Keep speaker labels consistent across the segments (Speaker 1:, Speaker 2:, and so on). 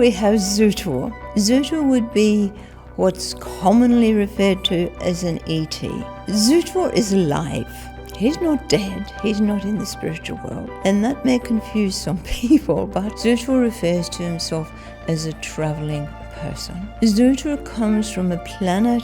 Speaker 1: we have Zootor. Zootor would be what's commonly referred to as an ET. Zootor is alive. He's not dead, he's not in the spiritual world. And that may confuse some people, but Zootor refers to himself as a traveling person. Zootor comes from a planet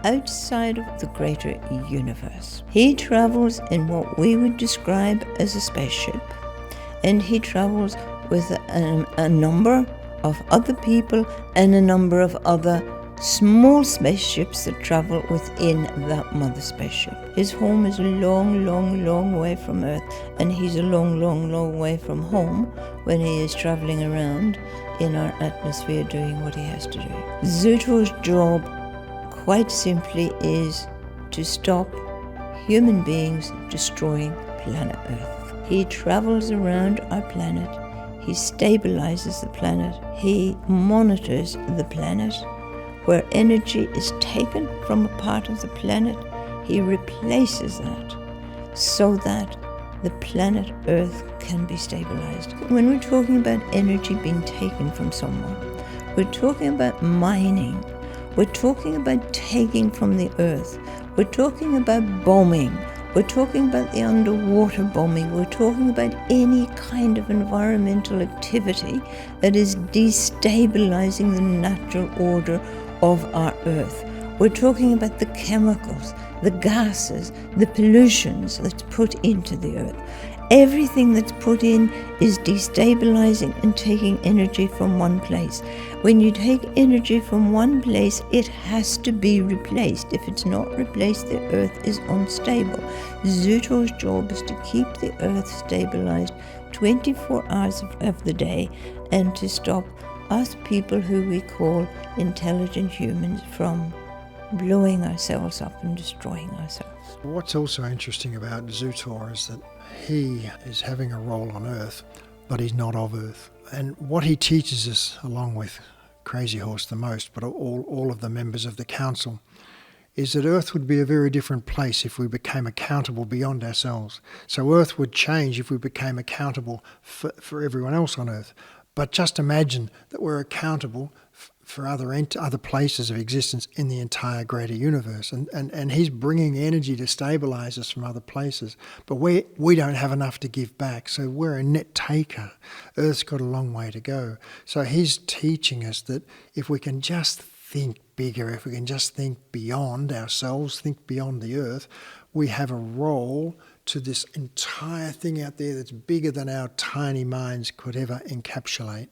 Speaker 1: outside of the greater universe. He travels in what we would describe as a spaceship, and he travels with a number of other people and a number of other small spaceships that travel within that mother spaceship. His home is a long, long, long way from Earth, and he's a long, long, long way from home when he is traveling around in our atmosphere doing what he has to do. Zootor's job, quite simply, is to stop human beings destroying planet Earth. He travels around our planet, he stabilizes the planet, he monitors the planet. Where energy is taken from a part of the planet, he replaces that so that the planet Earth can be stabilized. When we're talking about energy being taken from someone, we're talking about mining, we're talking about taking from the Earth, we're talking about bombing, we're talking about the underwater bombing, we're talking about any kind of environmental activity that is destabilizing the natural order of our Earth. We're talking about the chemicals, the gases, the pollutions that's put into the Earth. Everything that's put in is destabilizing and taking energy from one place. When you take energy from one place, it has to be replaced. If it's not replaced, the Earth is unstable. Zootor's job is to keep the Earth stabilized 24 hours of the day and to stop us people who we call intelligent humans from blowing ourselves up and destroying ourselves.
Speaker 2: What's also interesting about Zootor is that he is having a role on Earth, but he's not of Earth. And what he teaches us, along with Crazy Horse the most, but all of the members of the council, is that Earth would be a very different place if we became accountable beyond ourselves. So Earth would change if we became accountable for everyone else on Earth. But just imagine that we're accountable for other places of existence in the entire greater universe. And he's bringing energy to stabilize us from other places. But we don't have enough to give back, so we're a net taker. Earth's got a long way to go. So he's teaching us that if we can just think bigger, if we can just think beyond ourselves, think beyond the Earth, we have a role to this entire thing out there that's bigger than our tiny minds could ever encapsulate.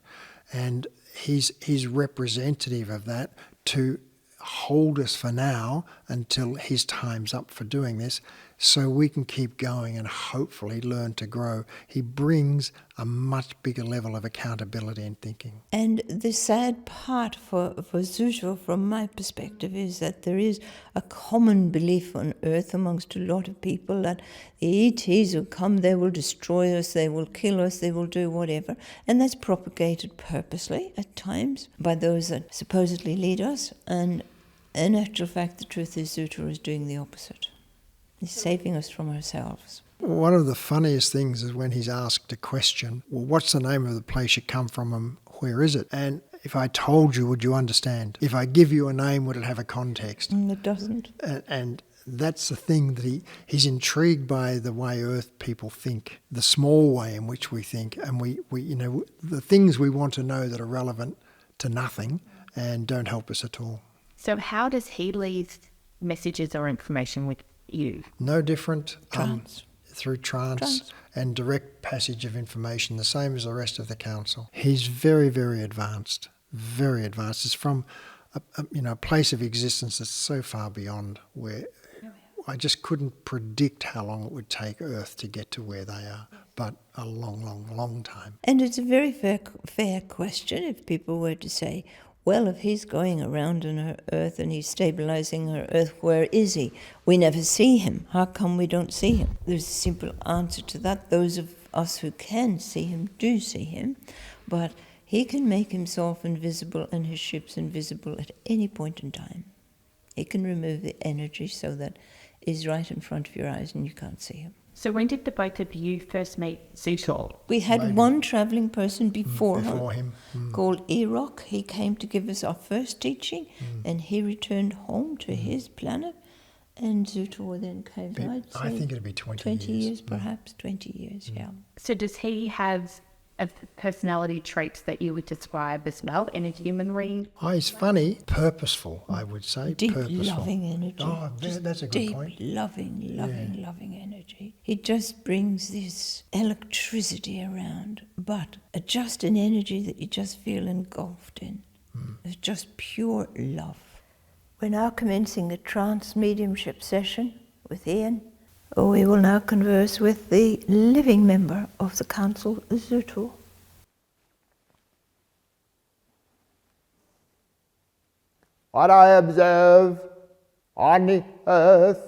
Speaker 2: And he's representative of that to hold us for now until his time's up for doing this, so we can keep going and hopefully learn to grow. He brings a much bigger level of accountability and thinking.
Speaker 1: And the sad part for Zootor, from my perspective, is that there is a common belief on Earth amongst a lot of people that the ETs will come, they will destroy us, they will kill us, they will do whatever. And that's propagated purposely at times by those that supposedly lead us. And in actual fact, the truth is Zootor is doing the opposite. He's saving us from ourselves.
Speaker 2: One of the funniest things is when he's asked a question, well, what's the name of the place you come from and where is it? And if I told you, would you understand? If I give you a name, would it have a context?
Speaker 1: It doesn't.
Speaker 2: And that's the thing, that he's intrigued by the way Earth people think, the small way in which we think, and we the things we want to know that are relevant to nothing and don't help us at all.
Speaker 3: So how does he leave messages or information with you?
Speaker 2: No different.
Speaker 1: Trance.
Speaker 2: Through trance and direct passage of information, the same as the rest of the council. He's very, very advanced, very advanced. It's from a place of existence that's so far beyond where I just couldn't predict how long it would take Earth to get to where they are, but a long, long, long time.
Speaker 1: And it's a very fair question if people were to say, well, if he's going around on her Earth and he's stabilizing her Earth, where is he? We never see him. How come we don't see him? There's a simple answer to that. Those of us who can see him do see him, but he can make himself invisible and his ships invisible at any point in time. He can remove the energy so that he's right in front of your eyes and you can't see him.
Speaker 3: So when did the both of you first meet Zootor?
Speaker 1: We had
Speaker 2: Maybe.
Speaker 1: one travelling person before
Speaker 2: him.
Speaker 1: called Erock. He came to give us our first teaching, and he returned home to his planet. And Zootor then came.
Speaker 2: I think it'd be 20
Speaker 1: 20
Speaker 2: years.
Speaker 1: years, perhaps 20 years. Yeah.
Speaker 3: So does he have personality traits that you would describe as well in a human ring?
Speaker 2: Oh, he's funny, purposeful, I would say.
Speaker 1: Deep,
Speaker 2: purposeful.
Speaker 1: loving energy.
Speaker 2: Oh, that's a good
Speaker 1: deep,
Speaker 2: point.
Speaker 1: loving energy. He just brings this electricity around, but just an energy that you just feel engulfed in. It's just pure love. We're now commencing the trance mediumship session with Ian. We will now converse with the living member of the council, Zootor.
Speaker 4: What I observe on the earth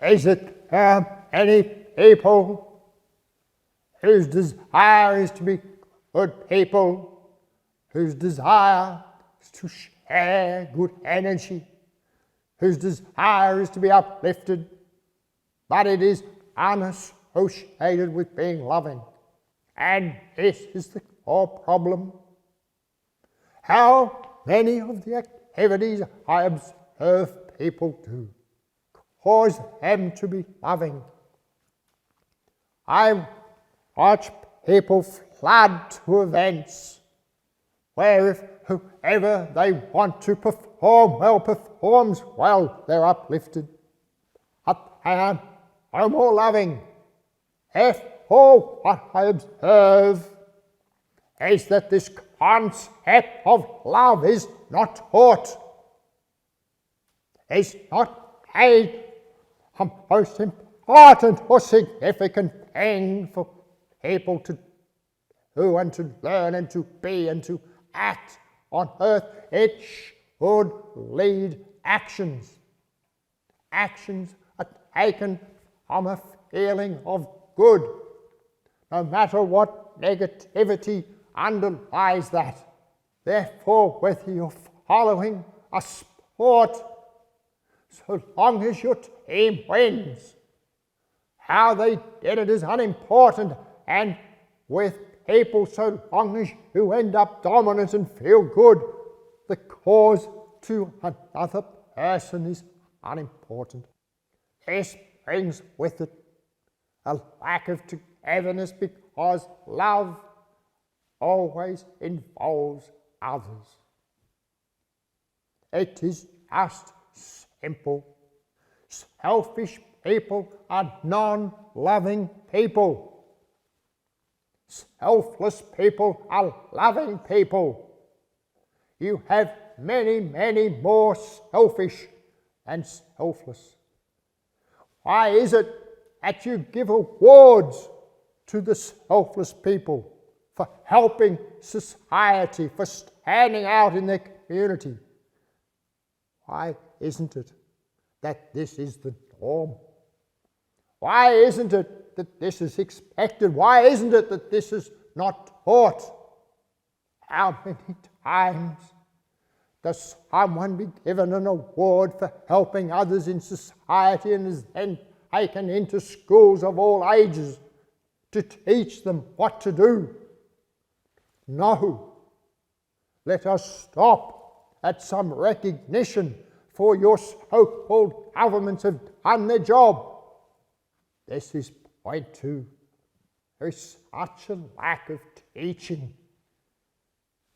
Speaker 4: is that there are many people whose desire is to be good people, whose desire is to share good energy, whose desire is to be uplifted, but it is unassociated with being loving. And this is the core problem. How many of the activities I observe people do cause them to be loving? I watch people flood to events where if whoever they want to perform well performs well, they're uplifted. But they are no more loving. Therefore, what I observe is that this concept of love is not taught. It's not a most important or significant thing for people to do and to learn and to be and to act on earth. It should lead actions. Actions are taken from a feeling of good, no matter what negativity underlies that. Therefore, whether you're following a sport, so long as your team wins, how they did it is unimportant, and with people, so long as you end up dominant and feel good, the cause to another person is unimportant. This brings with it a lack of togetherness, because love always involves others. It is just simple. Selfish people are non-loving people. Selfless people are loving people. You have many, many more selfish than selfless. Why is it that you give awards to the selfless people for helping society, for standing out in their community? Why isn't it that this is the norm? Why isn't it that this is expected? Why isn't it that this is not taught? How many times does someone be given an award for helping others in society and is then taken into schools of all ages to teach them what to do? No. Let us stop at some recognition for your so-called governments have done their job. This is point two. There is such a lack of teaching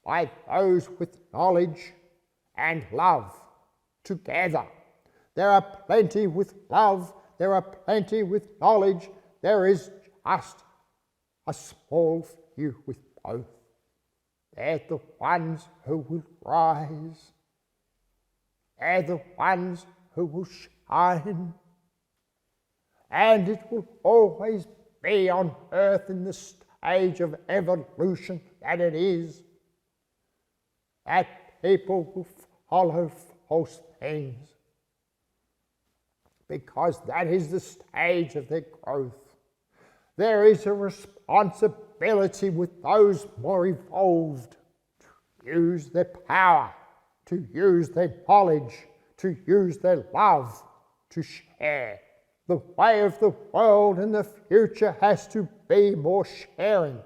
Speaker 4: by those with knowledge and love together. There are plenty with love, there are plenty with knowledge, there is just a small few with both. They're the ones who will rise. They're the ones who will shine. And it will always be on earth in the stage of evolution that it is, that people will follow false things, because that is the stage of their growth. There is a responsibility with those more evolved to use their power, to use their knowledge, to use their love, to share. The way of the world in the future has to be more sharing.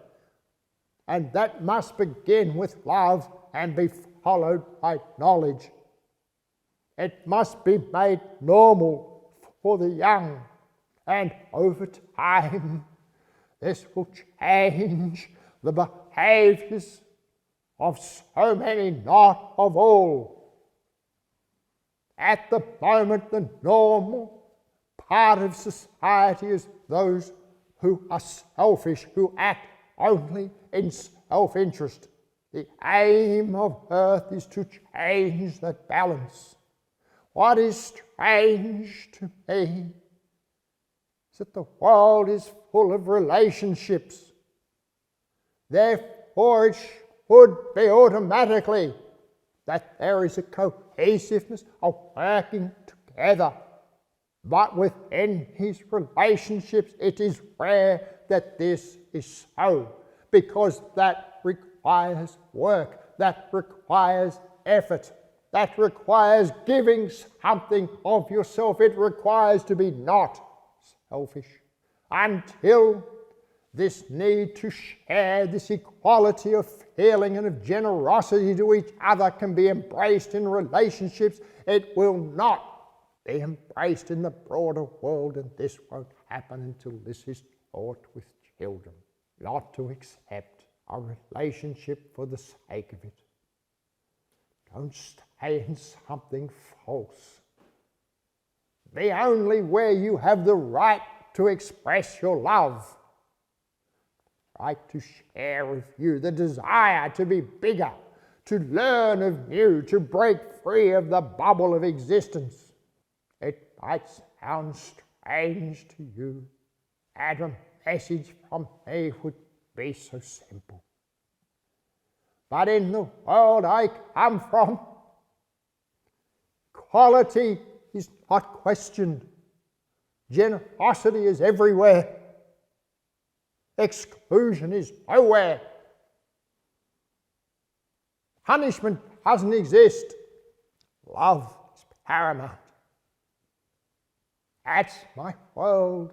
Speaker 4: And that must begin with love and be followed by knowledge. It must be made normal for the young, and over time this will change the behaviours of so many, not of all. At the moment, the normal part of society is those who are selfish, who act only in self-interest. The aim of earth is to change that balance. What is strange to me is that the world is full of relationships. Therefore, it would be automatically that there is a cohesiveness of working together. But within his relationships, it is rare that this is so, because that requires work, that requires effort, that requires giving something of yourself. It requires to be not selfish. Until this need to share, this equality of feeling and of generosity to each other can be embraced in relationships, it will not be embraced in the broader world, and this won't happen until this is taught with children. Not to accept a relationship for the sake of it. Don't stay in something false. Be only where you have the right to express your love, right to share with you, the desire to be bigger, to learn of new, to break free of the bubble of existence. It might sound strange to you, and a message from me would be so simple. But in the world I come from, quality is not questioned. Generosity is everywhere. Exclusion is nowhere. Punishment doesn't exist. Love is paramount. That's my world,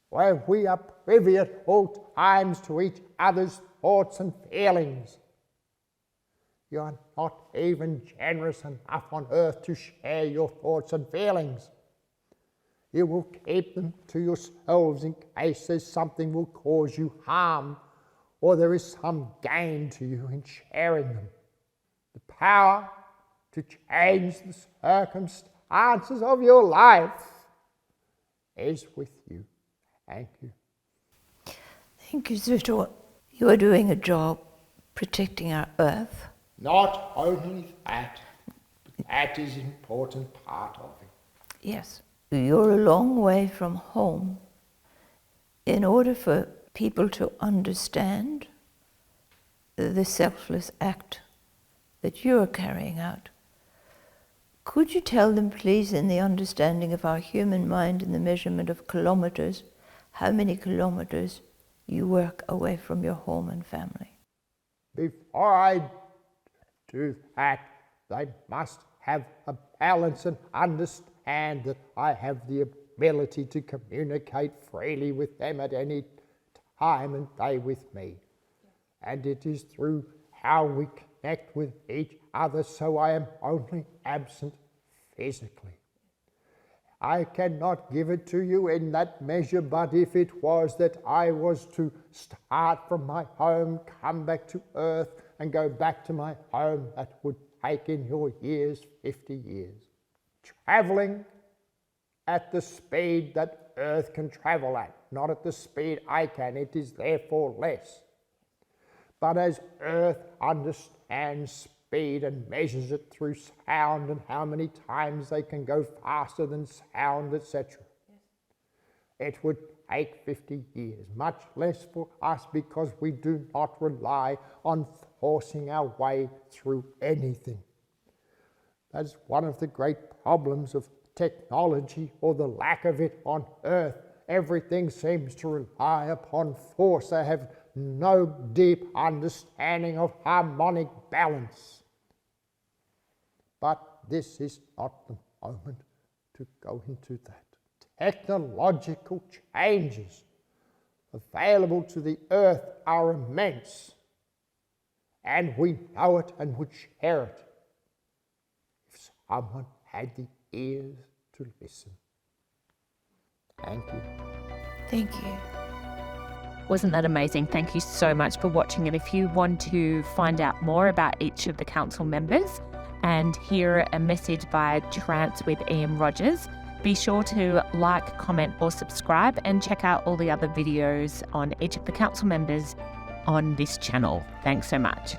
Speaker 4: where we are privy at all times to each other's thoughts and feelings. You are not even generous enough on earth to share your thoughts and feelings. You will keep them to yourselves in case there's something will cause you harm, or there is some gain to you in sharing them. The power to change the circumstances of your life is with you. Thank you.
Speaker 1: Thank you, Zootor. You are doing a job protecting our earth.
Speaker 4: Not only that, but that is an important part of it.
Speaker 1: Yes. You're a long way from home. In order for people to understand the selfless act that you are carrying out, could you tell them, please, in the understanding of our human mind and the measurement of kilometers, how many kilometers you work away from your home and family?
Speaker 4: Before I do that, they must have a balance and understand that I have the ability to communicate freely with them at any time, and they with me. And it is through how we connect with each other, so I am only absent physically. I cannot give it to you in that measure, but if it was that I was to start from my home, come back to earth, and go back to my home, that would take in your years 50 years. Travelling at the speed that earth can travel at, not at the speed I can. It is therefore less. But as earth understands speed and measures it through sound and how many times they can go faster than sound, etc., it would take 50 years, much less for us, because we do not rely on forcing our way through anything. That's one of the great problems of technology, or the lack of it on earth. Everything seems to rely upon force. They have no deep understanding of harmonic balance. But this is not the moment to go into that. technological changes available to the earth are immense, and we know it and would share it if someone had the ears to listen. Thank you.
Speaker 1: Thank you.
Speaker 3: Wasn't that amazing? Thank you so much for watching. And if you want to find out more about each of the council members and hear a message by Trance with Ian Rogers, be sure to like, comment or subscribe, and check out all the other videos on each of the council members on this channel. Thanks so much.